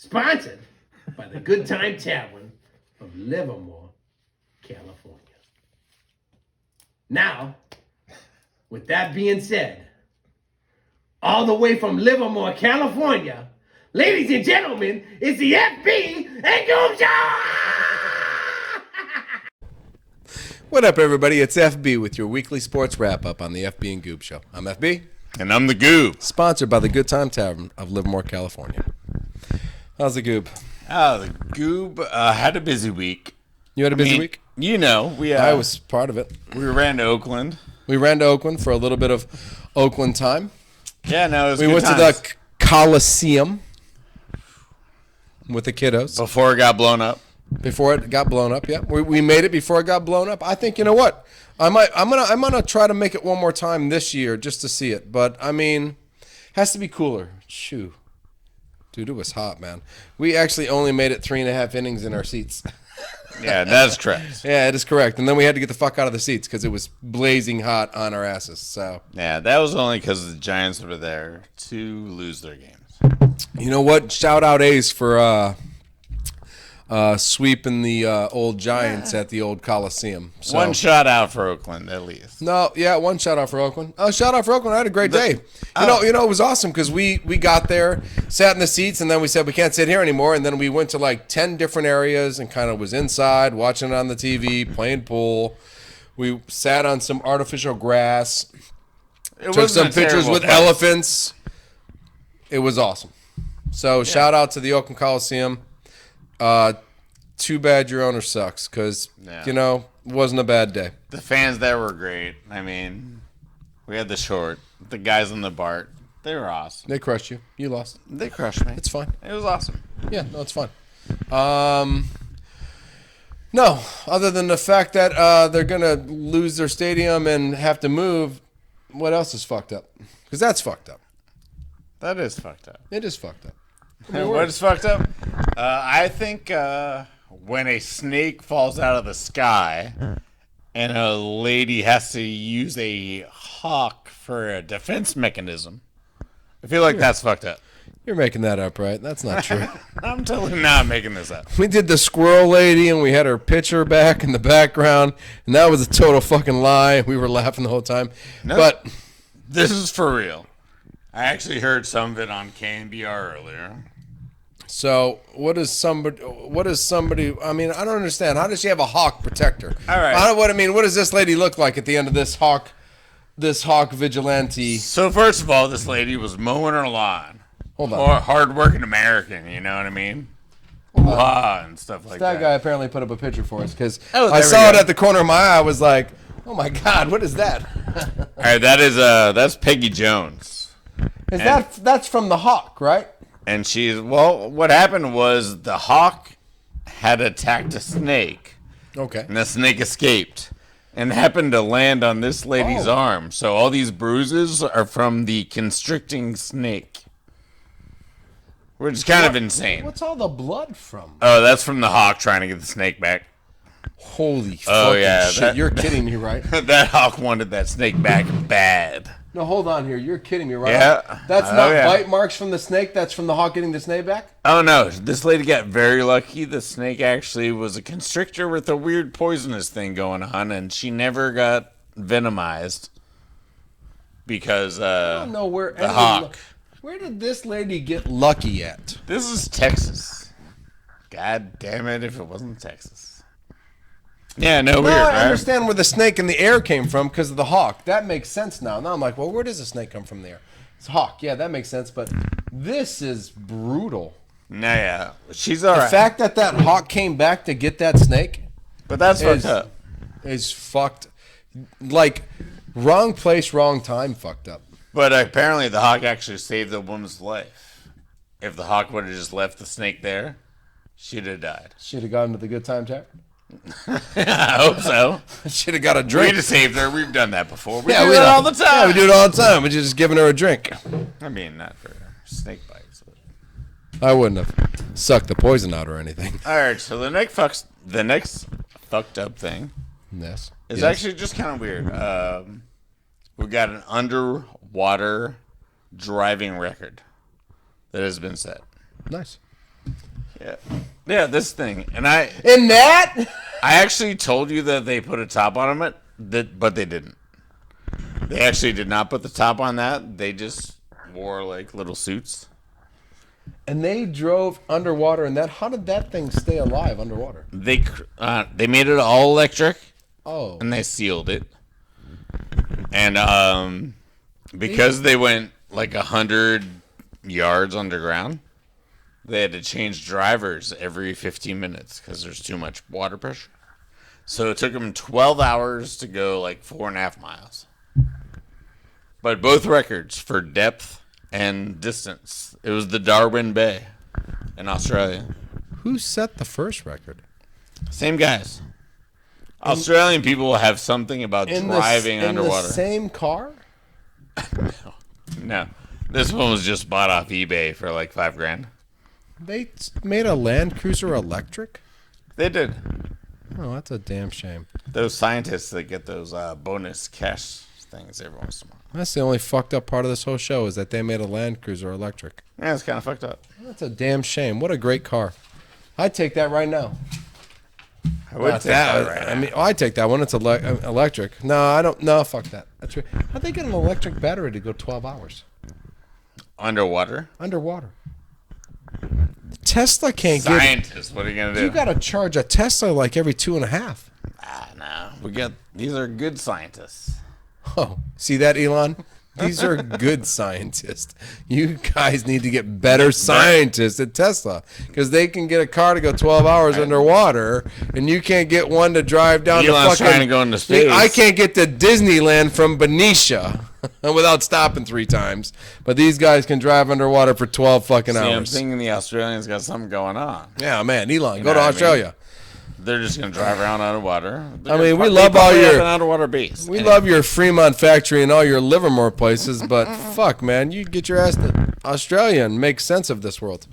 Sponsored by the Good Time Tavern of Livermore, California. Now, with that being said, all the way from Livermore, California, ladies and gentlemen, it's the FB and Goob Show! What up, everybody? It's FB with your weekly sports wrap-up on the FB and Goob Show. I'm FB. And I'm the Goob. Sponsored by the Good Time Tavern of Livermore, California. How's the Goob? Oh, the Goob had a busy week. You had a busy week? You know, I was part of it. We ran to Oakland. We ran to Oakland for a little bit of Oakland time. Yeah, no, it was We good went times. to the Coliseum with the kiddos. Before it got blown up. Before it got blown up, yeah. We made it before it got blown up. I think, you know what? I'm gonna try to make it one more time this year just to see it. But I mean, has to be cooler. Shoo. Dude, it was hot, man. We actually only made it 3.5 innings in our seats. Yeah, that's correct. Yeah, it is correct. And then we had to get the fuck out of the seats because it was blazing hot on our asses. So Yeah, that was only because the Giants were there to lose their games. you know what? Shout out Ace for sweeping the old Giants at the old Coliseum. So. One shot out for Oakland, at least. No, yeah, one shout out for Oakland. Shout out for Oakland. I had a great day. You know, it was awesome because we got there, sat in the seats, and then we said we can't sit here anymore. And then we went to like 10 different areas and kind of was inside watching it on the TV, playing pool. We sat on some artificial grass, took some pictures with elephants. It was awesome. So shout out to the Oakland Coliseum. Too bad your owner sucks because, you know, it wasn't a bad day. The fans there were great. I mean, we had the short, the guys on the BART. They were awesome. They crushed you. You lost. They crushed me. It's fine. It was awesome. Yeah, no, it's fine. No, other than the fact that they're going to lose their stadium and have to move, what else is fucked up? Because that's fucked up. That is fucked up. It is fucked up. What is fucked up? I think when a snake falls out of the sky and a lady has to use a hawk for a defense mechanism, I feel like that's fucked up. You're making that up, right? That's not true. I'm totally not making this up. We did the squirrel lady and we had her picture back in the background, and that was a total fucking lie. We were laughing the whole time. No, but this is for real. I actually heard some of it on KNBR earlier. So what is somebody? I mean, I don't understand. How does she have a hawk protector? All right. What does this lady look like at the end of this hawk vigilante? So first of all, this lady was mowing her lawn. Hold on. Hard-working American, you know what I mean? Ooh-ah and stuff like that. StatGUY apparently put up a picture for us because Oh, I there we saw it go. at the corner of my eye. I was like, oh my God, what is that? All right, that's Peggy Jones. That's from the hawk, right? And what happened was the hawk had attacked a snake, Okay. and the snake escaped and happened to land on this lady's arm. So all these bruises are from the constricting snake, which is kind of insane. What's all the blood from? Oh, that's from the hawk trying to get the snake back. Holy fucking shit. You're kidding me, right? That hawk wanted that snake back bad. No, hold on here. You're kidding me, right? Yeah. That's Oh, not yeah. bite marks from the snake. That's from the hawk getting the snake back? Oh, no. This lady got very lucky. The snake actually was a constrictor with a weird poisonous thing going on, and she never got venomized because I don't know where the hawk. Where did this lady get lucky at? This is Texas. God damn it if it wasn't Texas. Yeah, no, weird, I right? understand where the snake in the air came from because of the hawk. That makes sense now. Now I'm like, well, where does the snake come from there? It's a hawk. Yeah, that makes sense. But this is brutal. Nah, yeah. She's all The right. fact that hawk came back to get that snake But that's fucked up. is fucked. Like, wrong place, wrong time fucked up. But apparently the hawk actually saved the woman's life. If the hawk would have just left the snake there, she'd have died. Should have gotten to the good time tavern. I hope so. Should have got a We'd drink. have saved her. We've done that before. We Yeah, do we it know. all the time. Yeah, we do it all the time. We're just giving her a drink. I mean, not for snake bites. I wouldn't have sucked the poison out or anything. All right, so the next fucked up thing Yes. is actually just kind of weird. We got an underwater driving record that has been set. Nice. Yeah, this thing. And In that? I actually told you that they put a top on it, but they didn't. They actually did not put the top on that. They just wore like little suits. And they drove underwater in that. How did that thing stay alive underwater? They made it all electric. Oh. And they sealed it. And because they went like 100 yards underground, they had to change drivers every 15 minutes because there's too much water pressure. So it took them 12 hours to go like 4.5 miles. But both records for depth and distance. It was the Darwin Bay in Australia. Who set the first record? Same guys. Australian people have something about driving underwater. In the same car? No. This one was just bought off eBay for like $5,000. They made a Land Cruiser electric? They did. Oh, that's a damn shame. Those scientists that get those bonus cash things every once in a while. That's the only fucked up part of this whole show is that they made a Land Cruiser electric. Yeah, it's kind of fucked up. That's a damn shame. What a great car. I'd take that right now. I would take that right now. I mean, I'd take that one. It's electric. No, I don't. No, fuck that. That's right. How'd they get an electric battery to go 12 hours? Underwater? Underwater. Tesla can't get. Scientists, what are you going to do? You got to charge a Tesla like every 2.5. No. These are good scientists. Oh, see that, Elon? These are good scientists. You guys need to get better scientists at Tesla because they can get a car to go 12 hours underwater, and you can't get one to drive down Elon's to fucking. trying to go into space. I can't get to Disneyland from Benicia without stopping 3 times, but these guys can drive underwater for 12 fucking I'm hours. thinking the Australians got something going on. Yeah, man, Elon, go to Australia. They're just going to drive around underwater. I mean, we love all your an underwater base. We love your Fremont factory and all your Livermore places, but fuck, man, you get your ass to Australia and make sense of this world.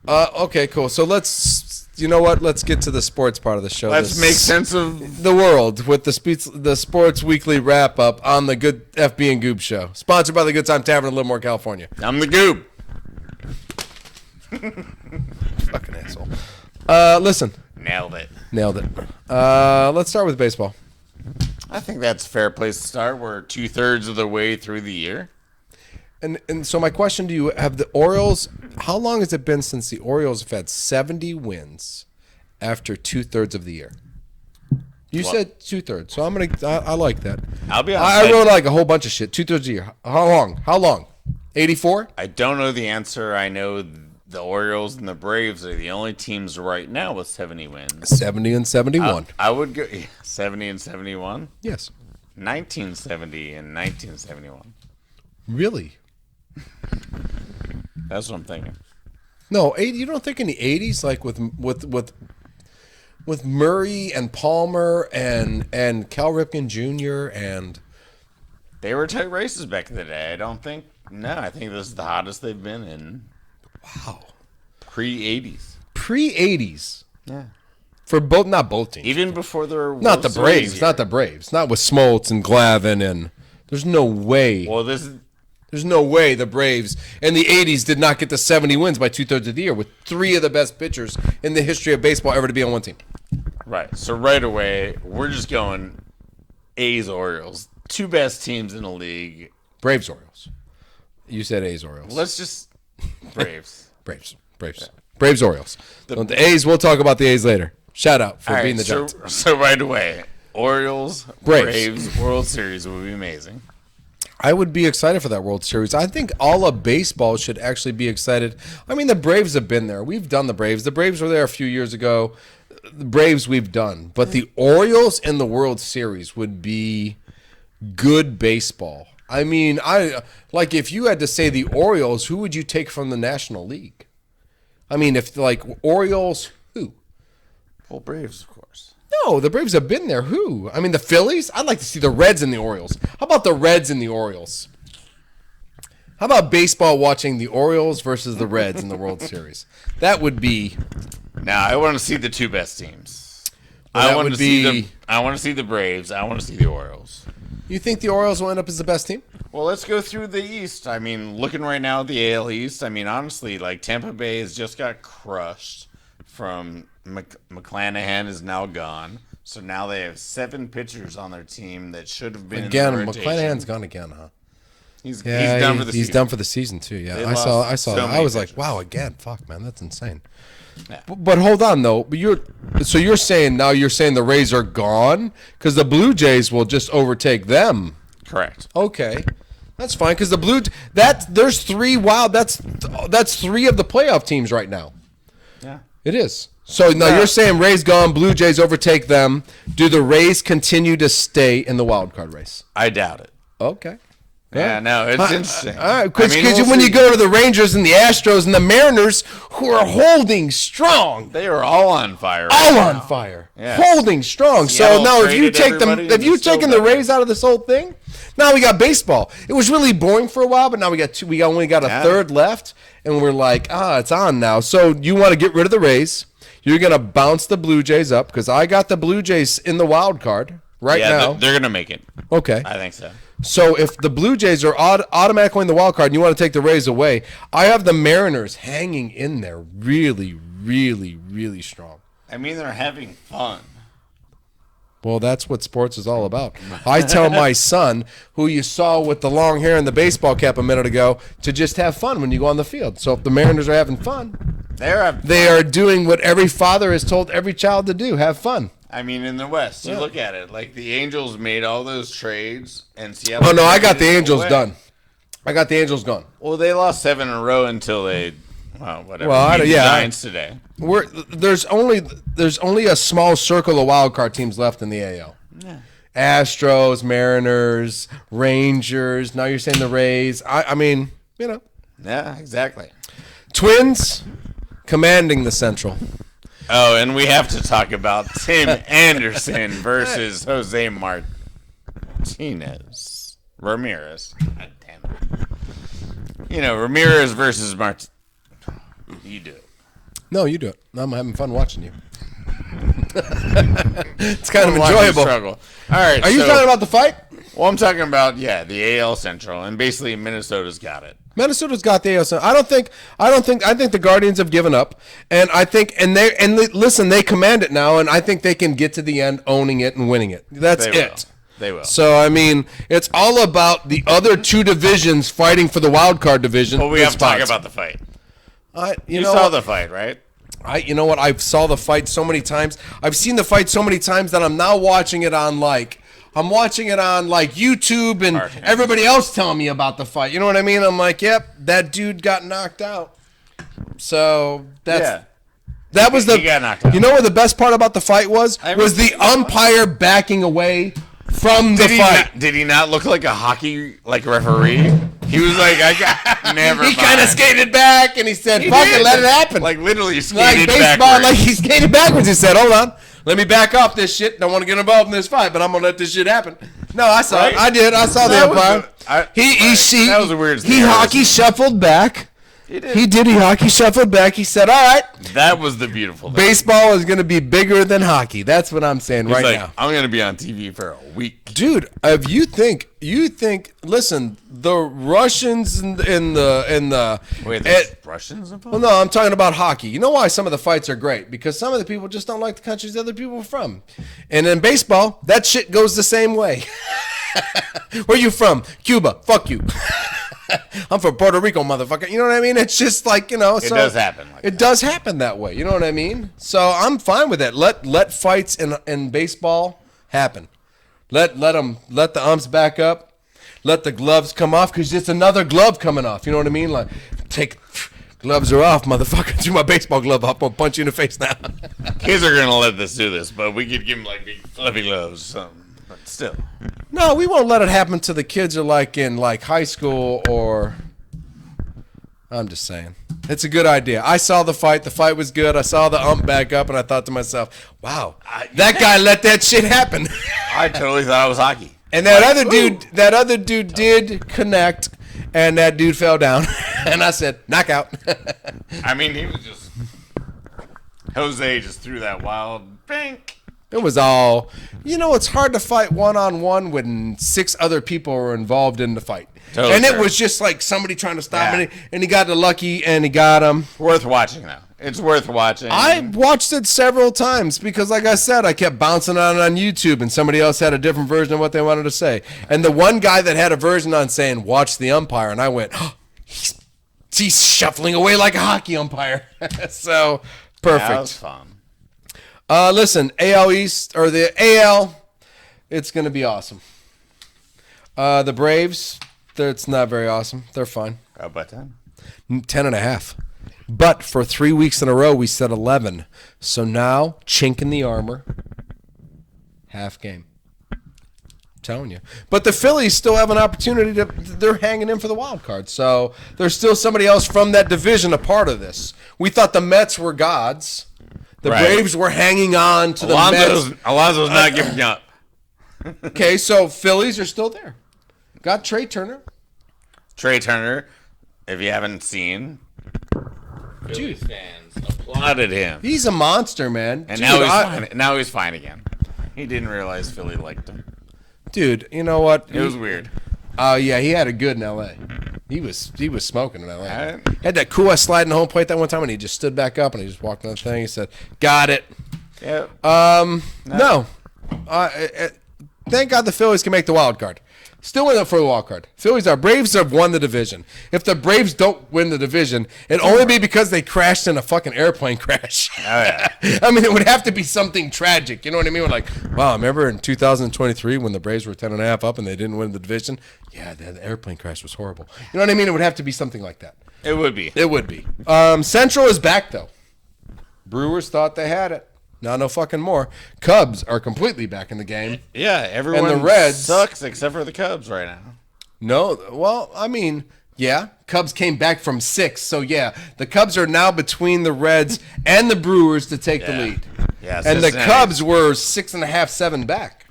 Okay, cool. So let's, you know what? Let's get to the sports part of the show. Let's make sense of the world with the Sports Weekly wrap up on the Good FB and Goob Show, sponsored by the Good Time Tavern in Livermore, California. I'm the Goob. Fucking asshole. Listen. Nailed it. Let's start with baseball. I think that's a fair place to start. We're 2/3 of the way through the year. And so my question to you, have the Orioles, how long has it been since the Orioles have had 70 wins after 2/3 of the year? You said 2/3, so I like that. I'll be honest. I wrote like a whole bunch of shit. 2/3 of the year. How long? 84? I don't know the answer. I know the Orioles and the Braves are the only teams right now with 70 wins. 70 and 71. I would go 70 and 71. Yes. 1970 and 1971. Really? That's what I'm thinking. No, you don't think in the 80s, like with Murray and Palmer and Cal Ripken Jr. and they were tight races back in the day. I think this is the hottest they've been in. Wow. Pre-80s. Pre-80s. Yeah. For not both teams. Even before there were not the Braves. Not the Braves. Not with Smoltz and Glavine and there's no way. Well, there's no way the Braves in the 80s did not get to 70 wins by 2/3 of the year with 3 of the best pitchers in the history of baseball ever to be on one team. Right. So right away, we're just going A's, Orioles. 2 best teams in the league. Braves, Orioles. You said A's, Orioles. Let's just Braves. Braves, Orioles. The A's, we'll talk about the A's later. Shout out for being the Giants. So right away, Orioles, Braves, World Series would be amazing. I would be excited for that World Series. I think all of baseball should actually be excited. I mean, the Braves have been there. We've done the Braves. The Braves were there a few years ago. The Braves we've done. But the Orioles in the World Series would be good baseball. I mean, if you had to say the Orioles, who would you take from the National League? I mean, if like Orioles, who? Well, Braves, of course. No, the Braves have been there. Who? I mean, the Phillies? I'd like to see the Reds and the Orioles. How about the Reds and the Orioles? How about baseball watching the Orioles versus the Reds in the World Series? That would be... Now, I want to see the 2 best teams. Well, I want to see the Braves. I want to see the Orioles. You think the Orioles will end up as the best team? Well, let's go through the East. I mean, looking right now at the AL East, I mean, honestly, like Tampa Bay has just got crushed from McClanahan is now gone. So now they have 7 pitchers on their team that should have been Again, in the rotation. McClanahan's gone again, huh? He's done for the season. He's done for the season too. Yeah, They I saw lost that. so I many was like, pitchers. wow, again, fuck, man, that's insane. Yeah. But hold on though. But you're saying the Rays are gone because the Blue Jays will just overtake them. Correct. Okay, that's fine because there's 3 wild. That's 3 of the playoff teams right now. Yeah. It is. So now you're saying Rays gone, Blue Jays overtake them. Do the Rays continue to stay in the wild card race? I doubt it. Okay. Yeah, no, it's interesting. All right, because we'll when see. you go to the Rangers and the Astros and the Mariners, who are holding strong, They are all on fire. all right on now. fire, Yeah. holding strong. Seattle So now, if you traded take them, everybody if and you still taken the better. Rays out of this whole thing, now we got baseball. It was really boring for a while, but now we got 2. We only got a third left, and we're like, it's on now. So you want to get rid of the Rays? You're gonna bounce the Blue Jays up because I got the Blue Jays in the wild card right now. They're going to make it. Okay. I think so. So if the Blue Jays are automatically in the wild card and you want to take the Rays away, I have the Mariners hanging in there really, really, really strong. I mean, they're having fun. Well, that's what sports is all about. I tell my son, who you saw with the long hair and the baseball cap a minute ago, to just have fun when you go on the field. So if the Mariners are having fun, they are doing what every father has told every child to do, have fun. I mean, in the West, you look at it. Like, the Angels made all those trades, and Seattle... Oh, no, I got the traded Angels away. done. I got the Angels gone. Well, they lost 7 in a row until they... Well, whatever. Well, beat the Giants today. There's only a small circle of wild card teams left in the AL. Yeah. Astros, Mariners, Rangers. Now you're saying the Rays. I mean, you know. Yeah, exactly. Twins commanding the Central. Oh, and we have to talk about Tim Anderson versus Jose Ramirez. God damn it. You know, Ramirez versus You do it. No, you do it. I'm having fun watching you. It's kind of Watch you enjoyable. struggle. All right. Are you talking about the fight? Well, I'm talking about the AL Central, and basically Minnesota's got it. Minnesota's got the AL Central. I think the Guardians have given up, and I think listen, they command it now, and I think they can get to the end owning it and winning it. That's it. They will. So I mean, it's all about the other 2 divisions fighting for the wild card division. But we have to talk about the fight. You saw the fight, right? You know what? I saw the fight so many times. I've seen the fight so many times that I'm now watching it on YouTube and everybody else telling me about the fight. You know what I mean? I'm like, yep, that dude got knocked out. So that was he got knocked out. You know what the best part about the fight was the umpire backing away from the fight. Did he not look like a hockey referee? He was like, I got never. He kind of skated back and he said, "Fuck it, let it happen." Like literally Like skated baseball, backwards. like he skated backwards. He said, "Hold on, let me back off this shit. Don't want to get involved in this fight, but I'm gonna let this shit happen." No, I saw it. I did. I saw the umpire. That was the weirdest thing He I've ever hockey seen. shuffled back. He did. He hockey shuffled back. He said, "All right, That was the beautiful thing. baseball is gonna be bigger than hockey." That's what I'm saying He's right like, now. I'm gonna be on TV for a week. Dude, if you think, listen, the Russians in the Wait, there's Russians involved? Well, no, I'm talking about hockey. You know why some of the fights are great? Because some of the people just don't like the countries the other people are from. And in baseball, that shit goes the same way. Where you from? Cuba. Fuck you. I'm from Puerto Rico, motherfucker. You know what I mean? It's just like, It does happen like it does happen that way. You know what I mean? So I'm fine with it. Let fights in baseball happen. Let the umps back up. Let the gloves come off because it's another glove coming off. You know what I mean? Like, gloves are off, motherfucker. Threw my baseball glove off. I'm gonna punch you in the face now. Kids are gonna let this do this, but we could give them big fluffy gloves or something. But still. No, we won't let it happen to the kids are in high school or. I'm just saying. It's a good idea. I saw the fight. The fight was good. I saw the ump back up, and I thought to myself, wow, that guy let that shit happen. I totally thought it was hockey. And that other dude did connect, and that dude fell down. And I said, knockout. I mean, he was just... Jose just threw that wild bank. It was all... it's hard to fight one-on-one when 6 other people were involved in the fight. Totally and it fair. was just like somebody trying to stop it, and he got the lucky, and he got him. Worth watching, though. It's worth watching. I watched it several times because, like I said, I kept bouncing on it on YouTube, and somebody else had a different version of what they wanted to say. And the one guy that had a version on saying, watch the umpire, and I went, oh, he's shuffling away like a hockey umpire. So, perfect. That was fun. Listen, AL East, or the AL, it's going to be awesome. The Braves, it's not very awesome. They're fine. How about 10? 10.5. But for 3 weeks in a row, we said 11. So now, chink in the armor, half game. I'm telling you. But the Phillies still have an opportunity they're hanging in for the wild card. So there's still somebody else from that division a part of this. We thought the Mets were gods. The Braves were hanging on to the Mets. Alonso's not giving up. Okay, so Phillies are still there. Got Trey Turner. Trey Turner, if you haven't seen, Phillies fans applauded him. He's a monster, man. And dude, now he's fine again. He didn't realize Philly liked him. Dude, you know what? It was weird. Oh, yeah, he had it good in L.A. He was smoking in L.A. Right. Had that cool slide in the home plate that one time, and he just stood back up, and he just walked on the thing. He said, got it. Yeah. No. Thank God the Phillies can make the wild card. Still in it for the wild card. Braves have won the division. If the Braves don't win the division, it'd only be because they crashed in a fucking airplane crash. Oh, yeah. I mean, it would have to be something tragic. You know what I mean? We're like, wow, remember in 2023 when the Braves were 10.5 up and they didn't win the division? Yeah, the airplane crash was horrible. You know what I mean? It would have to be something like that. It would be. It would be. Central is back, though. Brewers thought they had it. Now no fucking more. Cubs are completely back in the game. Yeah, everyone and the Reds sucks except for the Cubs right now. No, well, I mean, yeah, Cubs came back from 6, so yeah, the Cubs are now between the Reds and the Brewers to take the lead. Yeah, and the Cubs were 6.5, 7 back.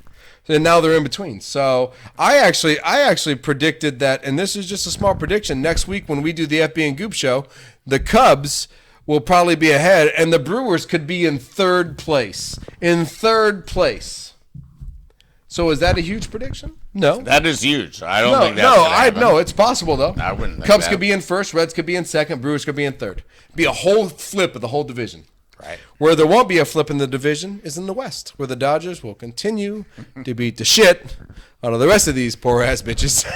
And now they're in between. So I actually predicted that, and this is just a small prediction, next week when we do the FB and Goop show, the Cubs will probably be ahead, and the Brewers could be in third place. So is that a huge prediction? No. That is huge. I don't think that's gonna happen. No, it's possible, though. I wouldn't think Cubs that. could be in first, Reds could be in second, Brewers could be in third. Be a whole flip of the whole division. Right. Where there won't be a flip in the division is in the West, where the Dodgers will continue to beat the shit out of the rest of these poor-ass bitches.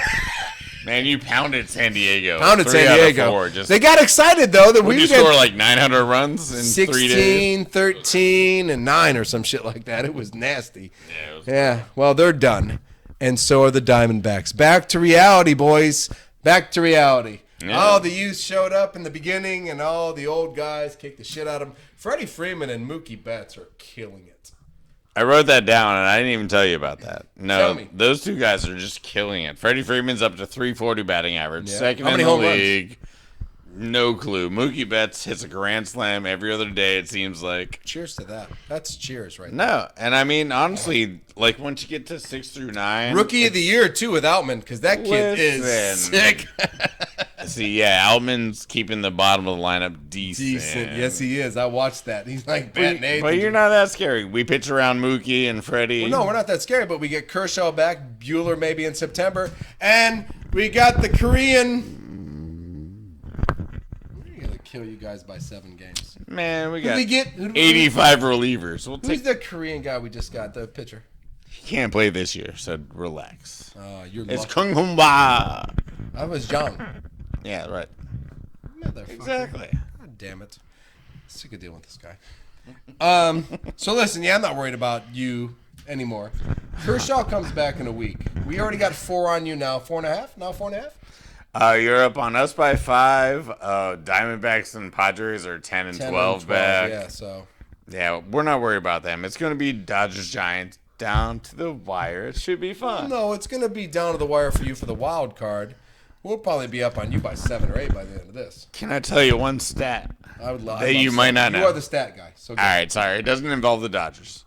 Man, you pounded San Diego. Pounded 3 San out of Diego. 4. They got excited, though, that we just get score like 900 runs in 3 days. 16, 13, and 9 or some shit like that. It was nasty. Yeah, it was Yeah, well, they're done. And so are the Diamondbacks. Back to reality, boys. Back to reality. Yeah. All the youth showed up in the beginning, and all the old guys kicked the shit out of them. Freddie Freeman and Mookie Betts are killing it. I wrote that down, and I didn't even tell you about that. No, Tell me. those two guys are just killing it. Freddie Freeman's up to 340 batting average, Yeah. second How in many the home runs? league. No clue. Mookie Betts hits a grand slam every other day, it seems like. Cheers to that. That's cheers right there. No, and I mean, honestly, like once you get to 6 through 9. Rookie of the year, too, with Outman, because that kid is Listen. sick. See, yeah, Altman's keeping the bottom of the lineup decent. Yes, he is. I watched that. He's like batting eighth. But you're not that scary. We pitch around Mookie and Freddie. Well, no, we're not that scary, but we get Kershaw back, Bueller maybe in September, and we got the Korean. We're going to kill you guys by 7 games. Man, we Who got do we get? 85 relievers. We'll Who's take. the Korean guy we just got, the pitcher? He can't play this year, so relax. You're It's lucky. Kung Hum Ba. That was Jung. Yeah, right. Motherfucker. Exactly. God damn it. Sick of dealing with this guy. So listen, yeah, I'm not worried about you anymore. Kershaw comes back in a week. We already got 4 on you now. 4.5? Now 4.5? You're up on us by 5. Diamondbacks and Padres are 10 and 12 back. Yeah, so. Yeah, we're not worried about them. It's going to be Dodgers Giants down to the wire. It should be fun. No, it's going to be down to the wire for you for the wild card. We'll probably be up on you by 7 or 8 by the end of this. Can I tell you one stat? I would love That you might not know. You are the stat guy. So go. All right, sorry. It doesn't involve the Dodgers.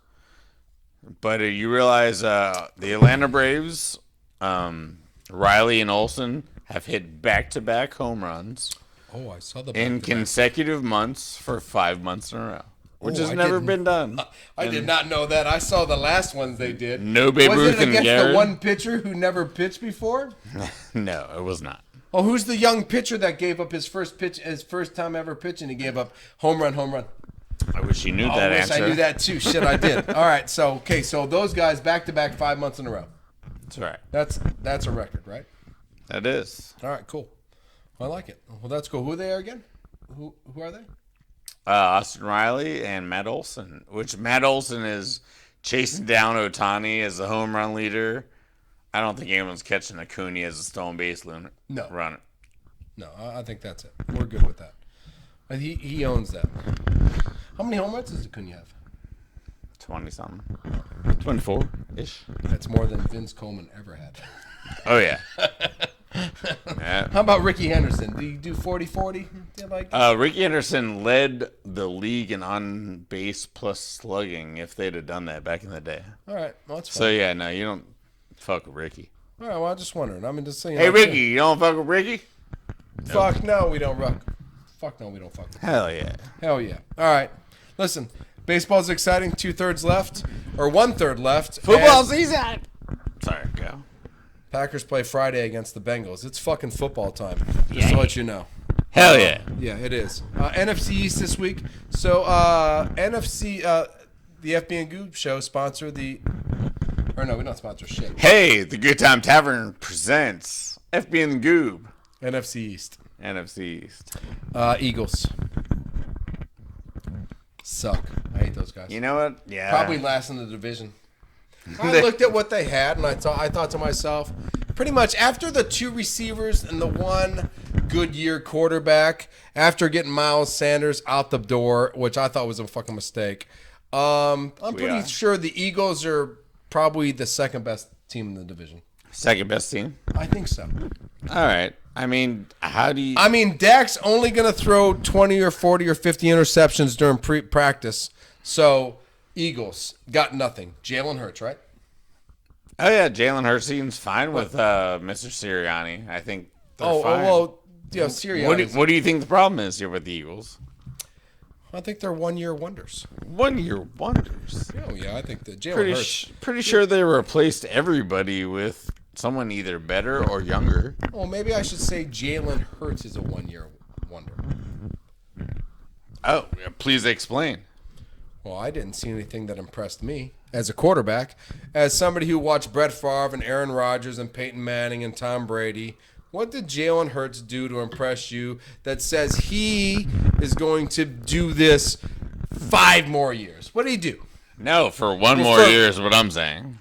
But you realize the Atlanta Braves, Riley and Olsen, have hit back-to-back home runs Oh, I saw the in consecutive months for 5 months in a row, which Oh, has I never didn't- been done. I did not know that. I saw the last ones they did. No Babe Was Ruth it and against Garrett? the one pitcher who never pitched before? No, it was not. Oh, who's the young pitcher that gave up his first time ever pitching? He gave up home run. I wish you knew Oh, that I wish answer. I knew that too. Shit, I did. All right, so those guys back-to-back 5 months in a row. That's right. That's a record, right? That is. All right, cool. I like it. Well, that's cool. Who are they again? Who are they? Austin Riley and Matt Olson, which Matt Olson is chasing down Ohtani as the home run leader. I don't think anyone's catching Acuna as a stolen base runner. No, I think that's it. We're good with that. He owns that. How many home runs does Acuna have? 20-something. 24-ish. That's more than Vince Coleman ever had. Oh, yeah. Yeah. How about Ricky Henderson? Do you do 40-40? Ricky Henderson led the league in on base plus slugging if they'd have done that back in the day. All right, well, that's fine. So, yeah, no, you don't fuck with Ricky. All right, well, I'm just wondering. I mean, just saying. Hey, Ricky, you don't fuck with Ricky? Fuck no, we don't rock. Fuck no, we don't fuck with Hell yeah. Hell yeah. All right. Listen, baseball's exciting. 2/3 left, or 1/3 left. Football and season. Sorry, go. Packers play Friday against the Bengals. It's fucking football time, just to let you know. Hell yeah. Yeah, it is. NFC East this week. So, NFC, the FB and Goob show sponsor the... Or no, we don't sponsor shit. Hey, the Good Time Tavern presents FB and the Goob. NFC East. NFC East. Eagles. Suck. I hate those guys. You know what? Yeah. Probably last in the division. I looked at what they had, and I thought to myself, pretty much after the 2 receivers and the 1 Goodyear quarterback, after getting Miles Sanders out the door, which I thought was a fucking mistake, I'm pretty sure the Eagles are probably the second best team in the division. Second best team? I think so. All right. I mean, how do you... I mean, Dak's only going to throw 20 or 40 or 50 interceptions during practice. So, Eagles got nothing. Jalen Hurts, right? Oh, yeah. Jalen Hurts seems fine with Mr. Sirianni. I think they're fine. Well, yeah, Sirianni. What do you think the problem is here with the Eagles? I think they're one-year wonders. One-year wonders. Oh, yeah. I think that Jalen Hurts. Pretty sure they replaced everybody with someone either better or younger. Well, maybe I should say Jalen Hurts is a one-year wonder. Oh, please explain. Well, I didn't see anything that impressed me as a quarterback. As somebody who watched Brett Favre and Aaron Rodgers and Peyton Manning and Tom Brady, what did Jalen Hurts do to impress you that says he is going to do this 5 more years? What did he do? No, for one more year is what I'm saying.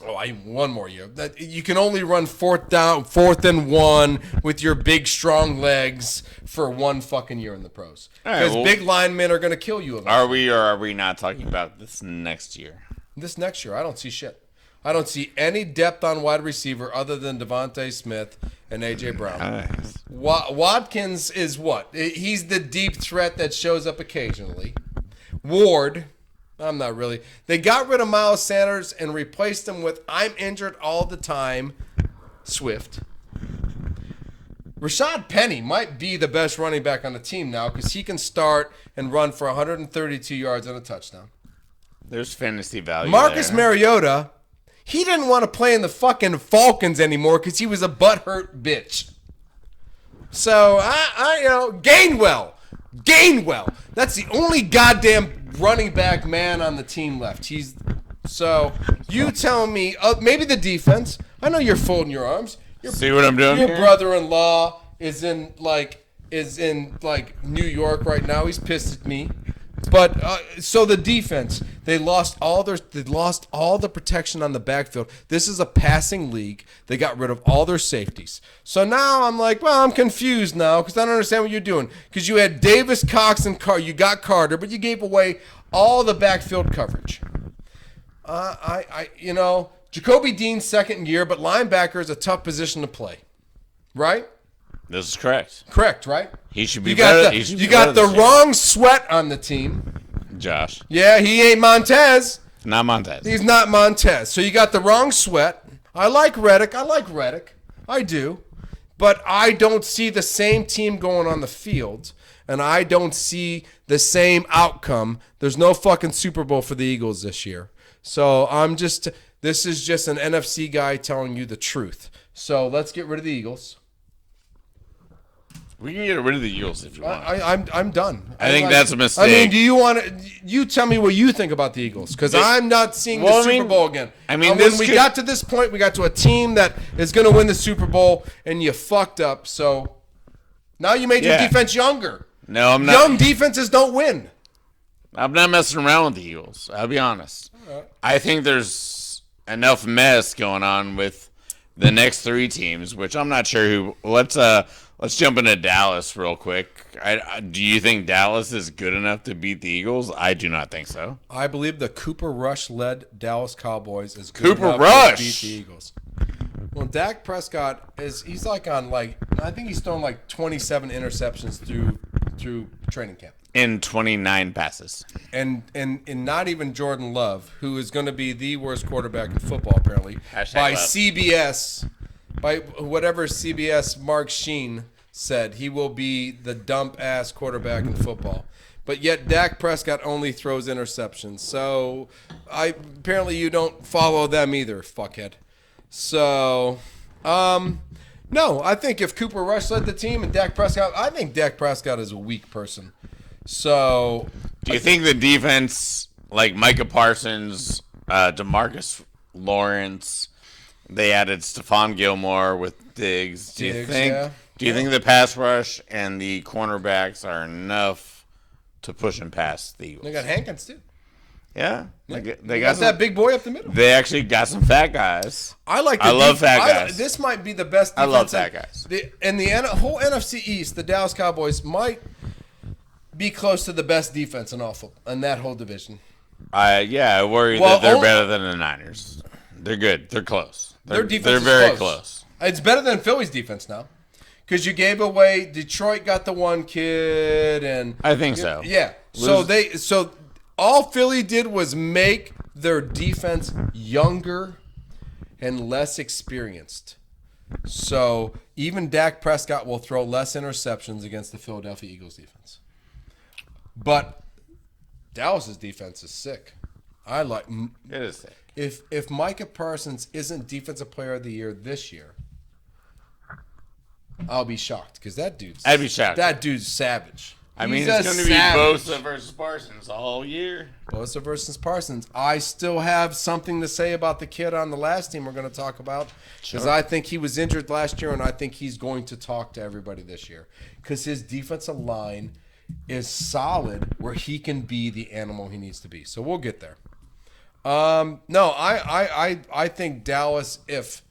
Oh, one more year. That you can only run 4th and 1 with your big, strong legs for 1 fucking year in the pros. Because big linemen are going to kill you. Are we or are we not talking about this next year? This next year, I don't see shit. I don't see any depth on wide receiver other than Devontae Smith and A.J. Brown. Nice. Watkins is what? He's the deep threat that shows up occasionally. Ward... I'm not really. They got rid of Miles Sanders and replaced him with I'm injured all the time, Swift. Rashad Penny might be the best running back on the team now because he can start and run for 132 yards and a touchdown. There's fantasy value Marcus there. Mariota, he didn't want to play in the fucking Falcons anymore because he was a butthurt bitch. So, Gainwell. That's the only goddamn running back man on the team left. So you tell me, maybe the defense. I know you're folding your arms. See what I'm doing Your here? brother-in-law is in New York right now. He's pissed at me. But so the defense, they lost all the protection on the backfield. This is a passing league. They got rid of all their safeties. So now I'm like, well, I'm confused now because I don't understand what you're doing. Because you had Davis, Cox, and you got Carter, but you gave away all the backfield coverage. Jacoby Dean's second year, but linebacker is a tough position to play, right? This is correct. Correct, right? He should be better. You got the wrong Sweat on the team. Josh. Yeah, he ain't Montez. Not Montez. He's not Montez. So you got the wrong Sweat. I like Reddick. I do. But I don't see the same team going on the field, and I don't see the same outcome. There's no fucking Super Bowl for the Eagles this year. So this is just an NFC guy telling you the truth. So let's get rid of the Eagles. We can get rid of the Eagles if you want. I'm done. I think that's a mistake. I mean, do you want to? You tell me what you think about the Eagles, because I'm not seeing the Super Bowl again. I mean, when we got to this point, we got to a team that is going to win the Super Bowl, and you fucked up. So now you made your defense younger. No, I'm not. Young defenses don't win. I'm not messing around with the Eagles. I'll be honest. Right. I think there's enough mess going on with the next 3 teams, which I'm not sure who. Let's jump into Dallas real quick. Do you think Dallas is good enough to beat the Eagles? I do not think so. I believe the Cooper Rush-led Dallas Cowboys is good enough to beat the Eagles. Well, Dak Prescott he's like on I think he's thrown 27 interceptions through training camp. In 29 passes. And not even Jordan Love, who is going to be the worst quarterback in football apparently by CBS. By whatever CBS Mark Sheen said, he will be the dump-ass quarterback in football. But yet Dak Prescott only throws interceptions. So apparently you don't follow them either, fuckhead. So, no, I think if Cooper Rush led the team and Dak Prescott, I think Dak Prescott is a weak person. So, do you think the defense, like Micah Parsons, DeMarcus Lawrence, they added Stephon Gilmore with Diggs. Do you think the pass rush and the cornerbacks are enough to push them past the Eagles? They got Hankins too. Yeah, they got that big boy up the middle. They actually got some fat guys. I love fat guys. This might be the best defense. I love fat guys. In the whole NFC East, the Dallas Cowboys might be close to the best defense in that whole division. I worry that they're better than the Niners. They're good. They're close. Their defense they're very close. It's better than Philly's defense now. Because you gave away Detroit got the one kid and I think so. Yeah. So all Philly did was make their defense younger and less experienced. So even Dak Prescott will throw less interceptions against the Philadelphia Eagles defense. But Dallas's defense is sick. It is sick. If Micah Parsons isn't Defensive Player of the Year this year, I'll be shocked because I'd be shocked. That dude's savage. I mean, it's going to be Bosa versus Parsons all year. Bosa versus Parsons. I still have something to say about the kid on the last team we're going to talk about because I think he was injured last year and I think he's going to talk to everybody this year because his defensive line is solid where he can be the animal he needs to be. So we'll get there. No, I think Dallas, if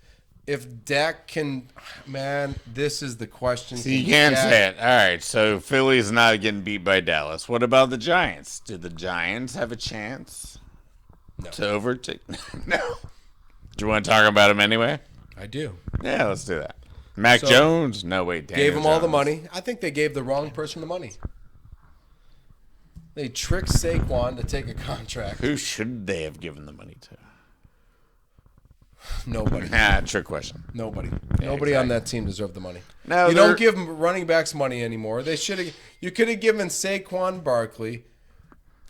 Dak can, man, this is the question. So you can't say it. All right, so Philly's not getting beat by Dallas. What about the Giants? Do the Giants have a chance to overtake? No. Do you want to talk about them anyway? I do. Yeah, let's do that. Mac Jones? No, wait. Gave him all the money. I think they gave the wrong person the money. They tricked Saquon to take a contract. Who should they have given the money to? Nobody. Trick question. Nobody. Nobody on that team deserved the money. No, you don't give running backs money anymore. They should have. You could have given Saquon Barkley.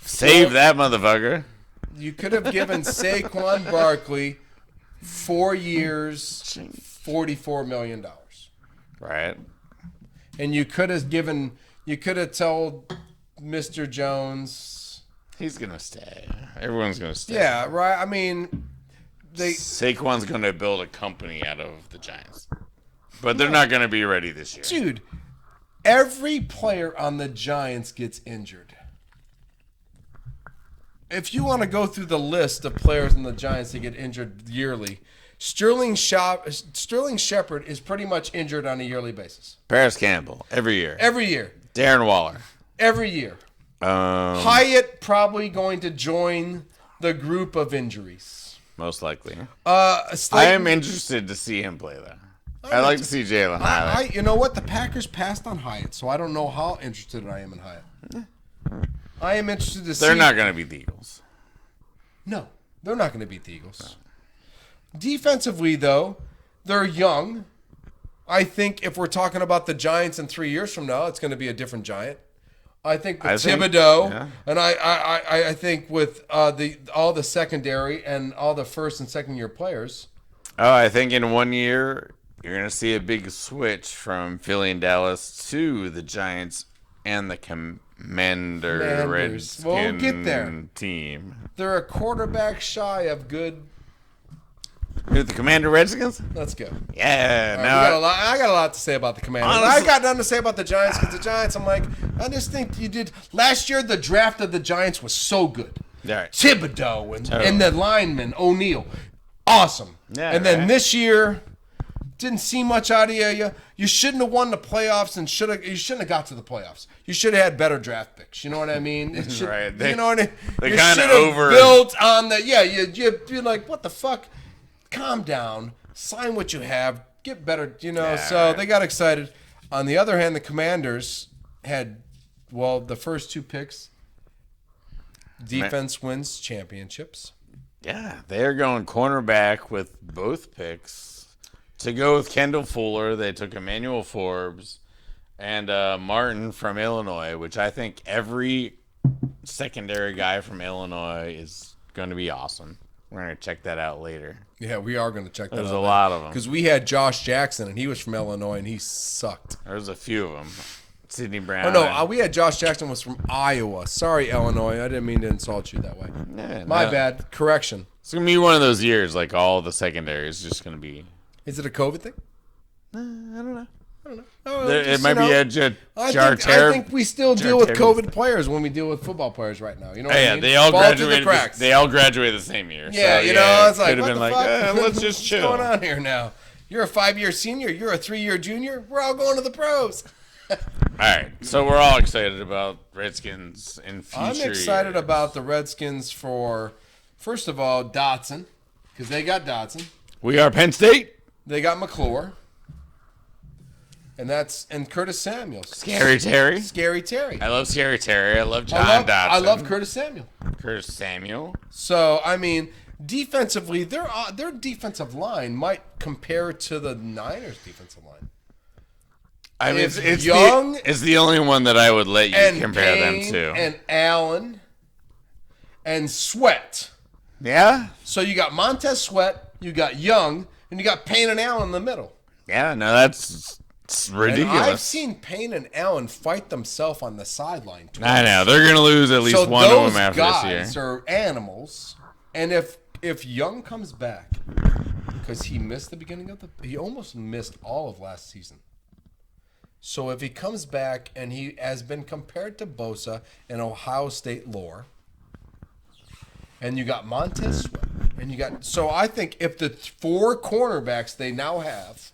Save that motherfucker. You could have given Saquon Barkley 4 years, $44 million. Right. And you could have given. You could have told Mr. Jones. He's gonna stay. Everyone's gonna stay. Yeah. Right. I mean. Saquon's going to build a company out of the Giants. But they're not going to be ready this year. Dude, every player on the Giants gets injured. If you want to go through the list of players in the Giants that get injured yearly, Sterling Shepard is pretty much injured on a yearly basis. Paris Campbell, every year. Every year. Darren Waller. Every year. Hyatt probably going to join the group of injuries. Most likely. I am interested to see him play, though. I like to see Jalen Hyatt. You know what? The Packers passed on Hyatt, so I don't know how interested I am in Hyatt. I am interested to see. They're not going to beat the Eagles. No, they're not going to beat the Eagles. No. Defensively, though, they're young. I think if we're talking about the Giants in 3 years from now, it's going to be a different Giant. I think with Thibodeau, and I think with all the secondary and all the first and second year players. Oh, I think in 1 year you're going to see a big switch from Philly and Dallas to the Giants and the Commander Redskin We'll get there. team. They're a quarterback shy of good. Who, the Commander Redskins? Let's go. Yeah. All no, right, I got a lot to say about the Commanders. Honestly, I got nothing to say about the Giants because the Giants, I'm like, I just think you did. Last year, the draft of the Giants was so good. Right. Thibodeau and the lineman, O'Neal. Awesome. Yeah, and then right. this year, didn't see much out of you. You shouldn't have won the playoffs and you shouldn't have got to the playoffs. You should have had better draft picks. You know what I mean? It should, Right. You know what I mean? They You kind of should have over built on the you're like, what the fuck? Calm down. Sign what you have. Get better. Yeah, so right. they got excited. On the other hand, the Commanders had, the first two picks. Defense wins championships. Yeah, they're going cornerback with both picks. To go with Kendall Fuller, they took Emmanuel Forbes and Martin from Illinois, which I think every secondary guy from Illinois is going to be awesome. We're going to check that out later. Yeah, we are going to check that out. There's a lot of them. Because we had Josh Jackson, and he was from Illinois, and he sucked. There's a few of them. Sidney Brown. Oh, no, we had Josh Jackson was from Iowa. Sorry, Illinois. I didn't mean to insult you that way. Yeah, My no. bad. Correction. It's going to be one of those years, like all the secondary is just going to be... Is it a COVID thing? I don't know. Oh, It might be a I think we still deal with Jarteris. COVID players when we deal with football players right now. You know what Yeah, I mean? they all Fall through graduated. the cracks. They all graduated the same year. Yeah, so, you know, it's like, could have what been the like, fuck? let's just chill. What's going on here now? You're a 5-year senior. You're a 3-year junior. We're all going to the pros. All right, so we're all excited about Redskins in future. I'm excited years. about the Redskins for, first of all, Dotson, because they got Dotson. We are Penn State. They got McClure. And Curtis Samuels. Scary Terry. Scary Terry. I love Scary Terry. I love John Dotson. I love Curtis Samuel. Curtis Samuel. So, I mean, defensively, their defensive line might compare to the Niners' defensive line. I mean, It's it's the only one that I would let you compare Payne them to. And Allen and Sweat. Yeah? So you got Montez Sweat, you got Young, and you got Payne and Allen in the middle. Yeah, no, it's ridiculous. And I've seen Payne and Allen fight themselves on the sideline twice. I know. They're going to lose at least one of them after this year. Those guys are animals. And if Young comes back, because he missed the beginning of he almost missed all of last season. So if he comes back and he has been compared to Bosa in Ohio State lore, and you got Montez Sweat, and you got, so I think if the 4 cornerbacks they now have,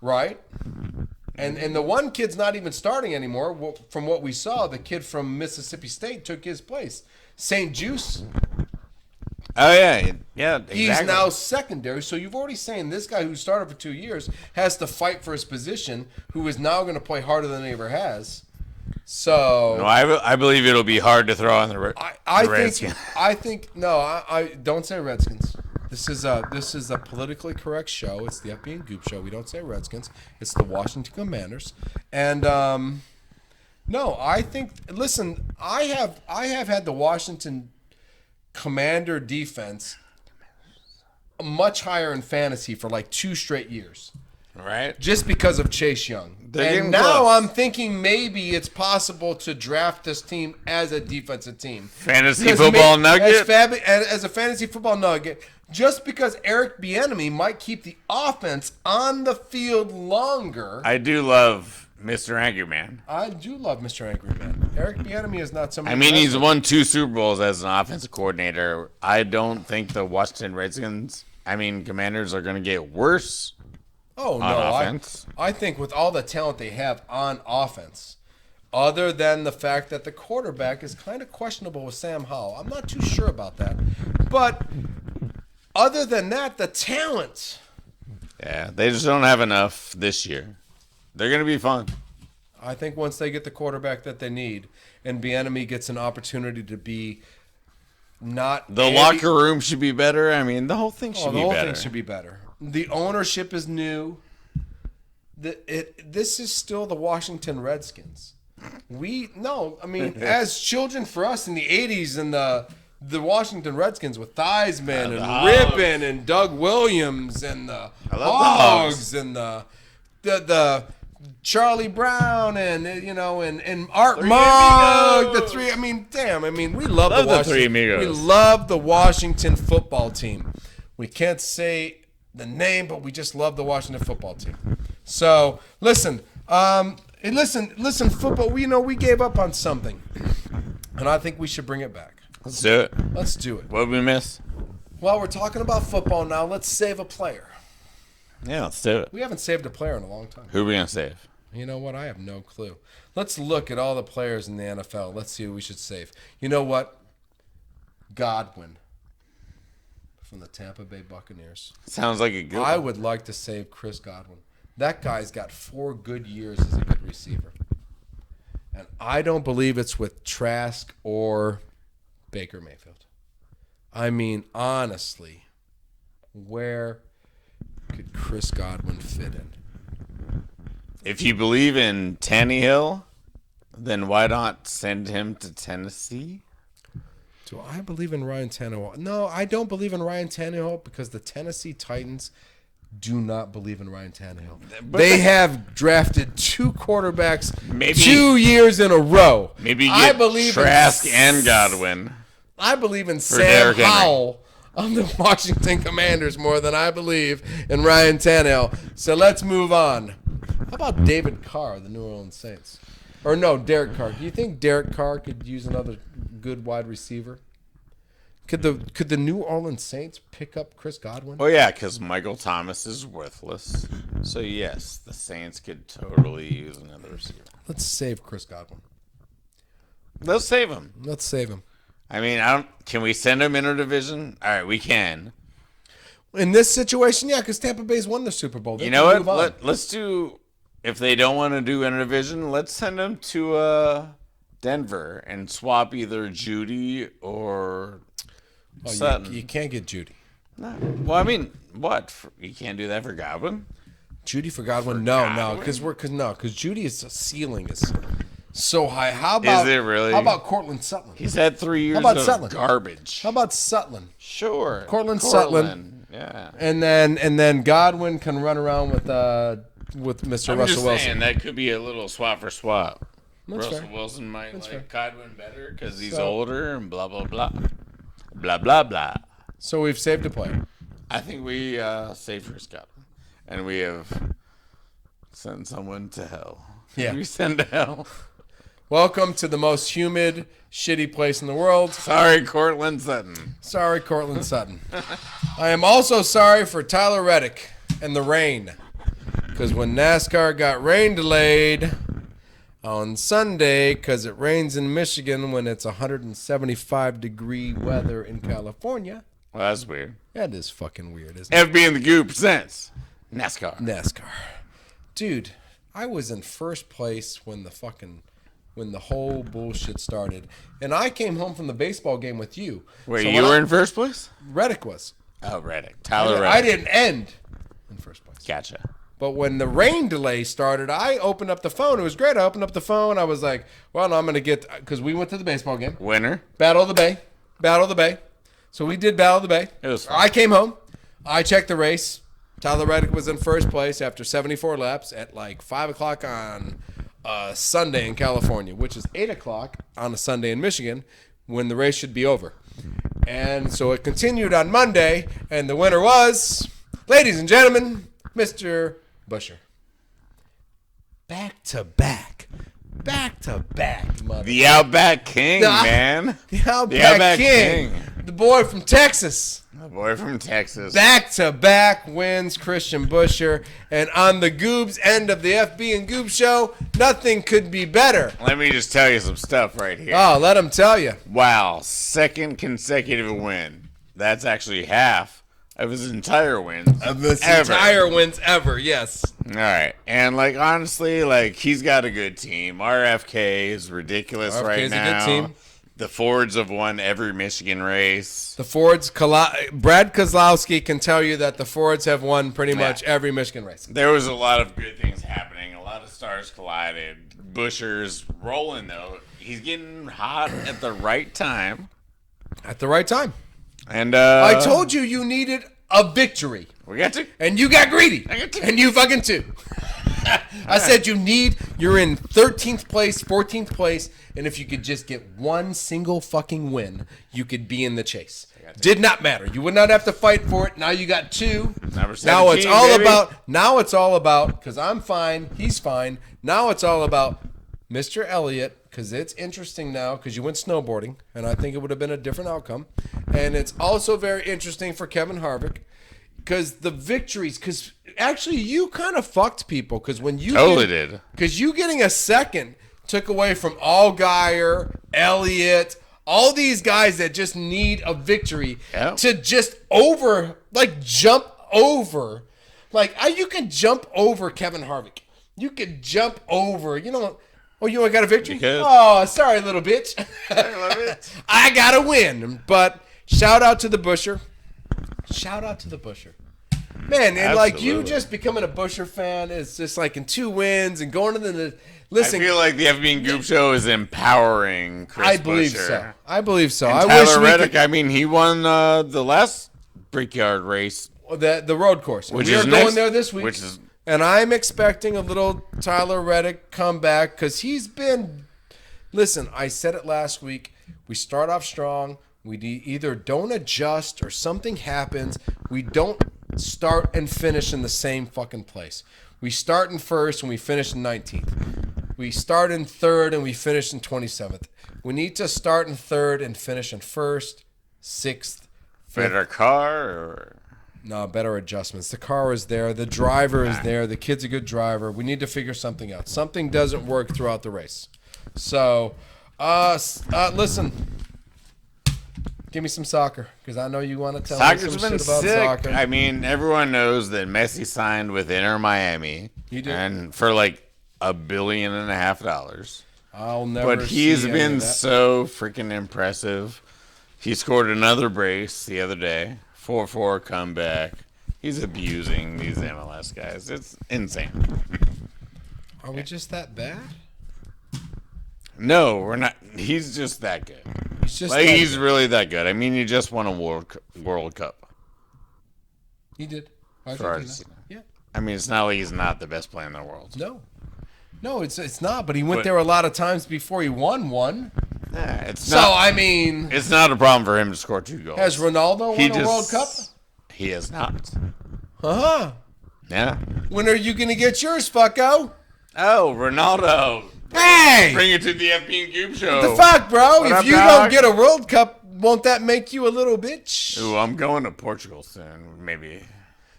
right? And the one kid's not even starting anymore. From what we saw, the kid from Mississippi State took his place. St. Juice. Oh, yeah. Yeah, exactly. He's now secondary. So you've already saying this guy who started for 2 years has to fight for his position, who is now going to play harder than he ever has. So No, I believe it'll be hard to throw on the Redskins. I don't say Redskins. This is a politically correct show. It's the FB and Goop show. We don't say Redskins. It's the Washington Commanders. And no, I think. Listen, I have had the Washington Commander defense much higher in fantasy for like 2 straight years. Right? Just because of Chase Young. And now I'm thinking maybe it's possible to draft this team as a defensive team. Fantasy football nugget? As a fantasy football nugget, just because Eric Bieniemy might keep the offense on the field longer. I do love Mr. Angry Man. I do love Mr. Angry Man. Eric Bieniemy is not somebody. I mean, he's won 2 Super Bowls as an offensive coordinator. I don't think the Washington Redskins, Commanders are going to get worse. Oh, no. Offense. I think with all the talent they have on offense, other than the fact that the quarterback is kind of questionable with Sam Howell. I'm not too sure about that. But other than that, the talent. Yeah, they just don't have enough this year. They're going to be fun. I think once they get the quarterback that they need and Bieniemy gets an opportunity to be not... The locker room should be better. The whole thing should be better. The whole thing should be better. The ownership is new. This is still the Washington Redskins. As children for us in the 80s and the the Washington Redskins with Theismann and Hogs. Rippon and Doug Williams and the I love the Hogs Hogs. and the Charlie Brown and and Art Three Monk, Amigos. the three. I mean, damn. I mean, we love, Love the the Three Washington. Amigos. We love the Washington football team. We can't say the name, but we just love the Washington football team. So listen, football. We gave up on something, and I think we should bring it back. Let's do it. Let's do it. What did we miss? Well, we're talking about football now. Let's save a player. Yeah, let's do it. We haven't saved a player in a long time. Who are we gonna save? You know what? I have no clue. Let's look at all the players in the NFL. Let's see who we should save. You know what? Godwin from the Tampa Bay Buccaneers. Sounds like a good I one. would like to save Chris Godwin. That guy's got 4 good years as a good receiver. And I don't believe it's with Trask or Baker Mayfield. I mean, honestly, where could Chris Godwin fit in? If you believe in Tannehill, then why not send him to Tennessee? Do I believe in Ryan Tannehill? No, I don't believe in Ryan Tannehill because the Tennessee Titans do not believe in Ryan Tannehill. They have drafted 2 quarterbacks Maybe- 2 years in a row. Maybe you I get believe Trask in, and Godwin. I believe in Sam Derrick Henry. Howell of the Washington Commanders more than I believe in Ryan Tannehill. So let's move on. How about David Carr, of the New Orleans Saints? Or no, Derek Carr. Do you think Derek Carr could use another good wide receiver? Could the New Orleans Saints pick up Chris Godwin? Oh yeah, because Michael Thomas is worthless. So yes, the Saints could totally use another receiver. Let's save Chris Godwin. They'll save him. Let's save him. I mean, can we send him interdivision? All right, we can. In this situation, yeah, because Tampa Bay's won the Super Bowl. They You can know move on. what? Let's do. If they don't want to do interdivision, let's send them to Denver and swap either Judy or Sutton. You can't get Judy. No. Well, I mean, what? You can't do that for Godwin? Judy for Godwin? No, Godwin? because Judy's ceiling is so high. How about Is it really? How about Cortland Sutton? He's had 3 years about of Sutton? garbage. How about Sutton? Sure. Cortland Sutton. Yeah. And then Godwin can run around with Mr. I'm Russell just Wilson. saying that could be a little swap for swap. That's Russell fair. Wilson might That's like fair. Godwin better because he's So- older and blah, blah, blah. Blah, blah, blah. So we've saved a player. I think we saved Chris Godwin. And we have sent someone to hell. Yeah. We send to hell. Welcome to the most humid, shitty place in the world. Sorry, Cortland Sutton. Sorry, Cortland Sutton. I am also sorry for Tyler Reddick and the rain. Because when NASCAR got rain delayed on Sunday, because it rains in Michigan when it's 175-degree weather in California. Well, that's weird. That is fucking weird, isn't it? FB and the Goop presents NASCAR. NASCAR. Dude, I was in first place when the whole bullshit started. And I came home from the baseball game with you. Wait, So you when were in first place? Reddick was. Oh, Reddick. Tyler I Reddick. didn't end in first place. Gotcha. But when the rain delay started, I opened up the phone. It was great. I opened up the phone. I was like, well, I'm going to get, because we went to the baseball game. Winner. Battle of the Bay. So we did Battle of the Bay. It was fun. I came home. I checked the race. Tyler Reddick was in first place after 74 laps at like 5 o'clock on Sunday in California, which is 8 o'clock on a Sunday in Michigan when the race should be over. And so it continued on Monday, and the winner was, ladies and gentlemen, Mr. Busher. Back to back, mother. The Outback King, man. The Outback Outback King. The boy from Texas. The boy from Texas. Back-to-back wins, Christian Busher. And on the Goob's end of the FB and Goob show, nothing could be better. Let me just tell you some stuff right here. Oh, let him tell you. Wow, second consecutive win. That's actually half of his entire wins. Of this ever. entire wins ever, yes. All right. And, like, honestly, like, he's got a good team. RFK is ridiculous RFK right is a good now. team. The Fords have won every Michigan race. The Fords, Brad Kozlowski can tell you that the Fords have won pretty much every Michigan race. There was a lot of good things happening. A lot of stars collided. Busher's rolling, though. He's getting hot at the right time. At the right time. And I told you you needed a victory. we got to. And you got greedy. I got to. And you fucking too. I said you're in 13th place, 14th place, and if you could just get one single fucking win, you could be in the chase. Did not matter. You would not have to fight for it. Now you got 2. Number 17, now it's all baby. now it's all about, because I'm fine, he's fine. Now it's all about Mr. Elliott, because it's interesting now, because you went snowboarding, and I think it would have been a different outcome. And it's also very interesting for Kevin Harvick, because the victories, because actually you kind of fucked people, because when you did. Because you getting a second took away from Allgaier, Elliott, all these guys that just need a victory to just jump over. You can jump over Kevin Harvick. You could jump over, oh, you got a victory? Oh, sorry, little bitch. I got to win. But shout out to the Busher. Shout out to the Busher. Man, and Absolutely. you just becoming a Busher fan is just in 2 wins and going to the listen. I feel like the FB and Goop show is empowering Chris I believe Buescher. so. I believe so. And I Tyler wish we Reddick, could, he won the last Brickyard race. the road course. Which We is are next, going there this week. And I'm expecting a little Tyler Reddick comeback because he's been. Listen, I said it last week. We start off strong. We either don't adjust or something happens. We don't start and finish in the same fucking place. We start in first and we finish in 19th. We start in third and we finish in 27th. We need to start in third and finish in first, 6th. Better car or... No, better adjustments. The car is there. The driver is there. The kid's a good driver. We need to figure something out. Something doesn't work throughout the race. So, listen. Give me some soccer, because I know you want to tell Soccer's me some been shit about sick. soccer. I mean, everyone knows that Messi signed with Inter Miami. He did. And for $1.5 billion. I'll never But he's see any been of that. so freaking impressive. He scored another brace the other day. 4-4 comeback. He's abusing these MLS guys. It's insane. Are we just that bad? No, we're not. He's just that good. He's just He's really that good. I mean, he just won a World Cup. He did. For Argentina. Yeah. I mean, it's not like he's not the best player in the world. No, it's not. But he went there a lot of times before he won one. Yeah, it's So not. I mean, It's not a problem for him to score 2 goals. has Ronaldo won a World Cup? He has not. Uh-huh. Yeah. When are you gonna get yours, fucko? Oh, Ronaldo. Hey! Bring it to the FB and Goop show. The fuck, bro? What If up, you dog? don't get a World Cup, won't that make you a little bitch? Ooh, I'm going to Portugal soon, maybe.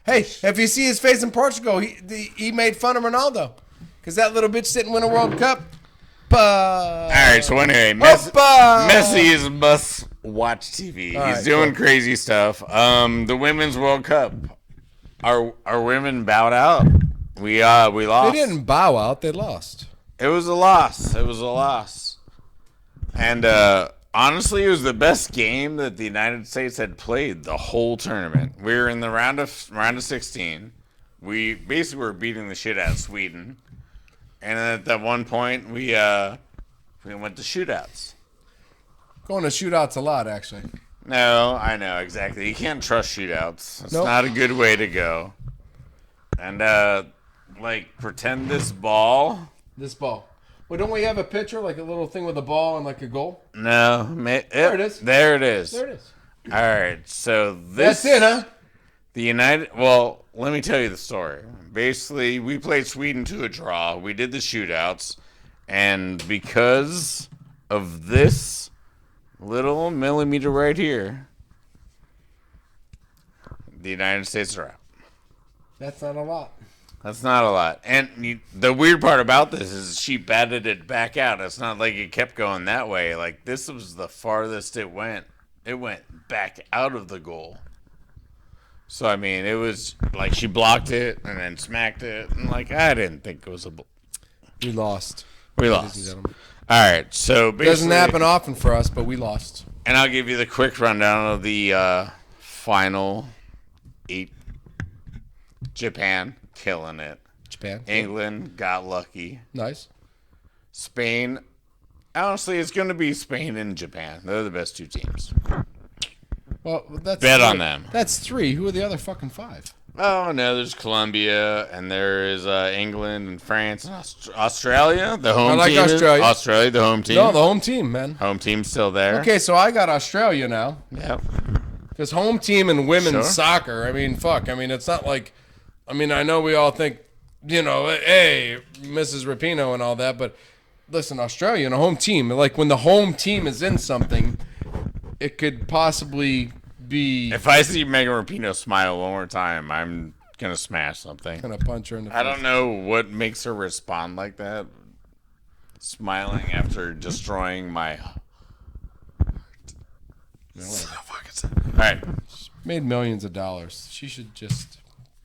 Hey, if you see his face in Portugal, he made fun of Ronaldo because that little bitch didn't win a World Cup. All right, so anyway, Messi is must-watch TV. All He's right, doing cool. crazy stuff. The Women's World Cup. Our women bowed out. We lost. They didn't bow out; they lost. It was a loss. And honestly, it was the best game that the United States had played the whole tournament. We were in the round of 16. We basically were beating the shit out of Sweden. And at that one point, we went to shootouts. Going to shootouts a lot, actually. No, I know, exactly. You can't trust shootouts. It's Nope. not a good way to go. And, pretend this ball. This ball. Well, don't we have a picture, like a little thing with a ball and like a goal? No. There it is. There it is. There it is. All right, so this... That's it, huh? Well, let me tell you the story. Basically, we played Sweden to a draw. We did the shootouts. And because of this little millimeter right here, the United States are out. That's not a lot. That's not a lot. And the weird part about this is she batted it back out. It's not like it kept going that way. Like, this was the farthest it went. It went back out of the goal. So, I mean, it was like she blocked it and then smacked it. And, I didn't think it was a... We lost. We Ladies and lost. gentlemen. All right, so basically... Doesn't happen often for us, but we lost. And I'll give you the quick rundown of the final 8. Japan, killing it. Japan. England got lucky. Nice. Spain Honestly, it's going to be Spain and Japan. They're the best 2 teams. Well, that's Bet 3. on them. That's 3. Who are the other fucking 5? Oh, no, there's Colombia, and there is England and France and Australia. The home like team. Australia. Australia, the home team. No, the home team, man. Home team's still there. Okay, so I got Australia now. Yep. Because home team in women's Sure. soccer, I mean, fuck. I mean, it's not like, I mean, I know we all think, you know, hey, Mrs. Rapinoe and all that, but listen, Australia and a home team, like when the home team is in something, it could possibly be. If I see Megan Rapinoe smile one more time, I'm going to smash something. Gonna punch her in the face. I don't know what makes her respond like that. Smiling after destroying my heart. All right. Made millions of dollars. She should just.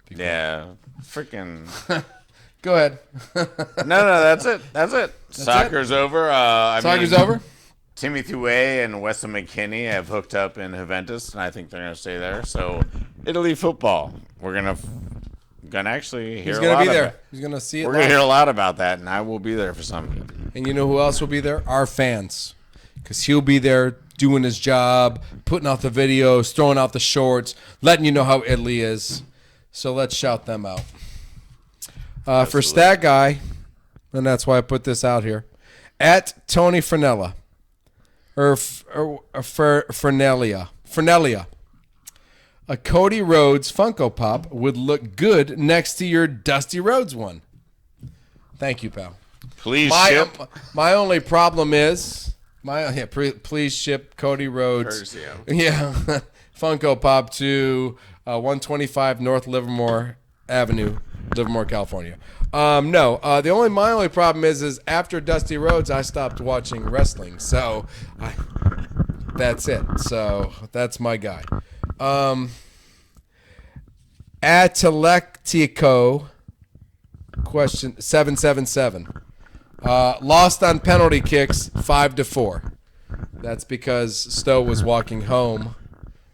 Yeah. Freaking. Go ahead. No, that's it. Soccer's over. Soccer's over? Timothy Way and Weston McKennie have hooked up in Juventus, and I think they're going to stay there. So, Italy football. We're gonna actually hear He's a gonna lot be there. about- He's gonna see it. We're going to live. hear a lot about that, and I will be there for some of it. And you know who else will be there? Our fans. Because he'll be there doing his job, putting out the videos, throwing out the shorts, letting you know how Italy is. So let's shout them out. For StatGUY, and that's why I put this out here, at Tony Fernella, or Fernelia. A Cody Rhodes Funko Pop would look good next to your Dusty Rhodes one. Thank you, pal. Please ship. My only problem is please ship Cody Rhodes. Courtesy of. Yeah, Funko Pop to 125 North Livermore Avenue, Livermore, California. My only problem is after Dusty Rhodes, I stopped watching wrestling. So that's it. So that's my guy. Atelectico question 777. Lost on penalty kicks 5-4. That's because Stowe was walking home,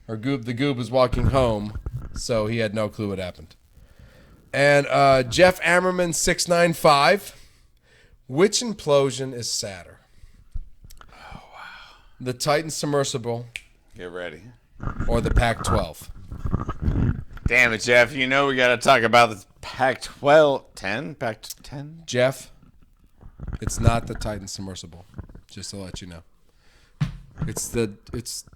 or the Goob was walking home, so he had no clue what happened. And Jeff Ammerman 695. Which implosion is sadder? Oh wow! The Titan submersible Get ready. or the Pac-12? Damn it, Jeff. You know we got to talk about the Pac-12. Pac-10? Jeff, it's not the Titan submersible. Just to let you know. It's the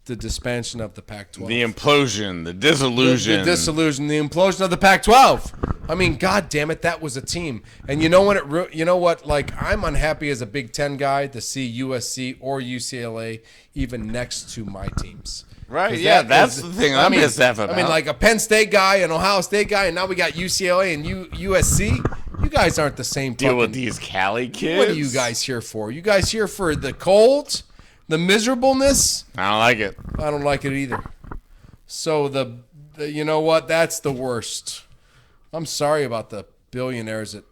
dispansion of the Pac-12. The implosion, the disillusion. The disillusion, the implosion of the Pac-12. I mean, God damn it, that was a team. And you know what? Like, I'm unhappy as a Big Ten guy to see USC or UCLA even next to my teams. Right, yeah, that's the thing I'm pissed off about. I mean, like a Penn State guy, an Ohio State guy, and now we got UCLA and USC. You guys aren't the same. Deal with these Cali kids. What are you guys here for? You guys here for the cold, the miserableness? I don't like it. I don't like it either. So the you know what? That's the worst. I'm sorry about the billionaires that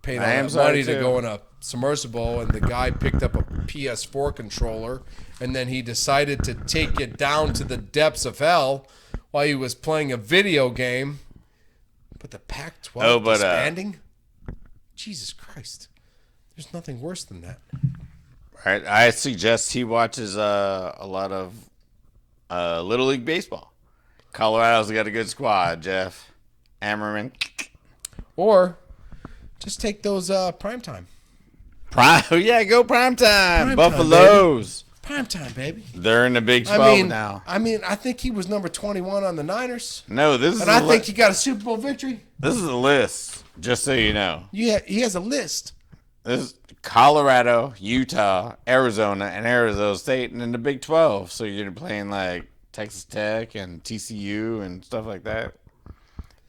paid all that money to go in a submersible, and the guy picked up a PS4 controller, and then he decided to take it down to the depths of hell while he was playing a video game. But the Pac-12 disbanding? Jesus Christ. There's nothing worse than that. Right, I suggest he watches a lot of Little League Baseball. Colorado's got a good squad, Jeff. Ammerman. Or just take those primetime. Yeah, go primetime. Primetime, Buffaloes. Primetime, baby. They're in the Big 12 now. I think he was number 21 on the Niners. No, this is And I think he got a Super Bowl victory. This is a list, just so you know. Yeah, he has a list. This is Colorado, Utah, Arizona, and Arizona State, and in the Big 12. So you're playing like Texas Tech and TCU and stuff like that.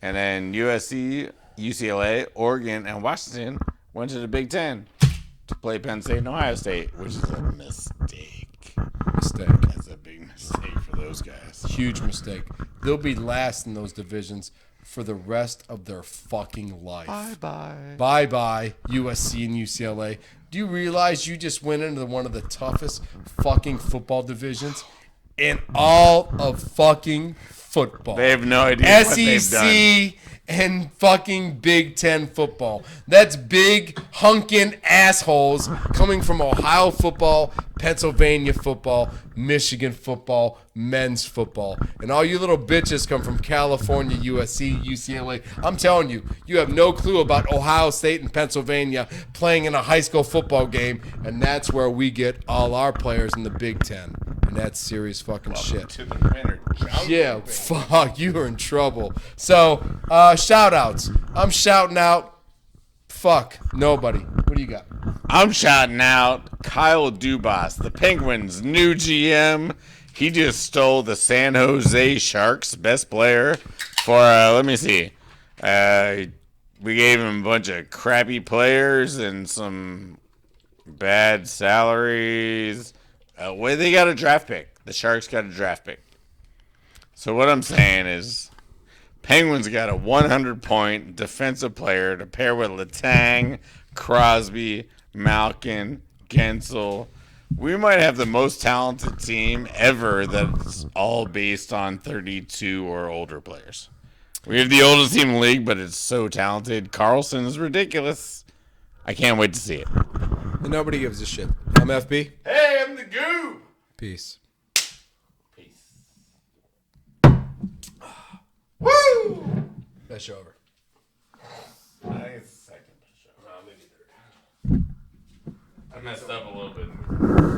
And then USC, UCLA, Oregon, and Washington went to the Big 10 to play Penn State and Ohio State, which is a mistake. That's a big mistake for those guys. Huge mistake. They'll be last in those divisions for the rest of their fucking life. Bye-bye. Bye-bye, USC and UCLA. Do you realize you just went into one of the toughest fucking football divisions in all of fucking football? They have no idea what they've done. SEC and fucking Big Ten football. That's big hunkin' assholes coming from Ohio football, Pennsylvania football, Michigan football, men's football. And all you little bitches come from California, USC, UCLA. I'm telling you, you have no clue about Ohio State and Pennsylvania playing in a high school football game, and that's where we get all our players in the Big Ten. And that's serious fucking shit. To the winner. Yeah, fuck, you are in trouble. So, shout outs. I'm shouting out, fuck, nobody. What do you got? I'm shouting out Kyle Dubas, the Penguins' new GM. He just stole the San Jose Sharks' best player for, let me see. We gave him a bunch of crappy players and some bad salaries. They got a draft pick. The Sharks got a draft pick. So what I'm saying is, Penguins got a 100-point defensive player to pair with Letang, Crosby, Malkin, Gensel. We might have the most talented team ever that's all based on 32 or older players. We have the oldest team in the league, but it's so talented. Carlson is ridiculous. I can't wait to see it. And nobody gives a shit. I'm FB. Hey, I'm the Goob. Peace. Woo! Best show over. I think it's the second show. No, maybe third. I messed up a little bit.